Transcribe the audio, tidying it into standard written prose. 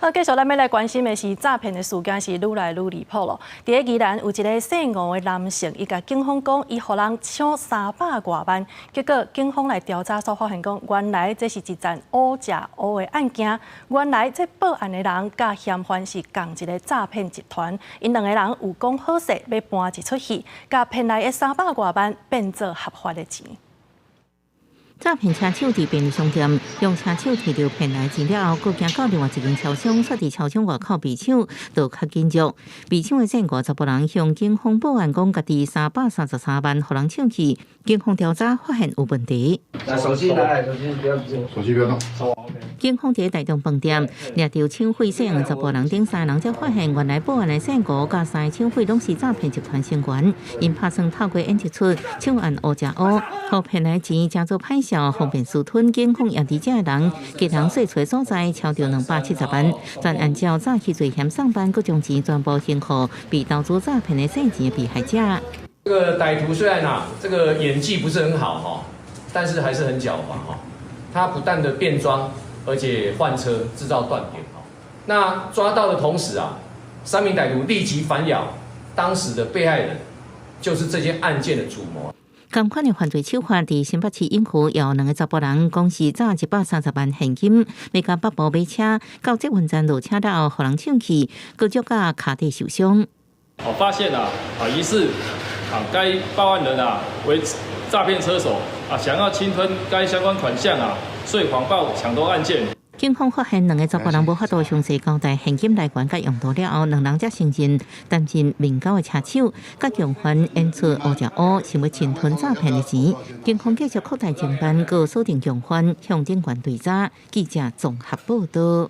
好，继续咱要来关心的是诈骗的事件是愈来愈离谱咯。伫宜兰有一个姓吴的男性，伊甲警方讲，伊互人抢300多万，结果警方来调查所发现讲，原来这是一桩乌食乌的案件。原来这报案的人甲嫌犯是共一个诈骗集团，因两个人有讲好势要搬一出去，甲骗来的300多万变做合法的钱。 诈骗车手伫便利商店用车手摕到骗来钱了后，佫行到另外一间超商，煞伫超商外口被抢，就较紧张。被抢的这50多人向警方报案，讲家己333万互人抢去。警方调查发现有问题。手机来，手机不要动。警方伫台中饭店掠到抢匪50多人顶3人，才发现原来报案的姓吴甲3个抢匪拢是诈骗集团成员。因打算透过演一出抢案乌食乌，互骗来钱加做歹势。 方便私吞，警方验伫这个人，给人细找所在，敲到270万。专按照诈欺罪嫌上班，佮将钱全部还予被投资诈骗的洗钱的被害者。这个歹徒虽然这个演技不是很好但是还是很狡猾他不但的变装，而且换车制造断点那抓到的同时3名歹徒立即反咬当时的被害人，就是这件案件的主谋。 同款的犯罪手法，伫新北市永和也有2个查甫人，讲是诈130万现金，要甲北部买车，到积运站落车了后，互人抢去，佫足甲脚底受伤。发现疑似该报案人为诈骗车手想要侵吞该相关款项所以谎报抢夺案件。 警方发现2个查甫人无法度详细交代现金来源甲用途了后，2人才承认担任面交的车手，甲共犯演出乌食乌，想要侵吞诈骗的钱。警方继续扩大侦办，佮锁定共犯，向警员对查。记者综合报道。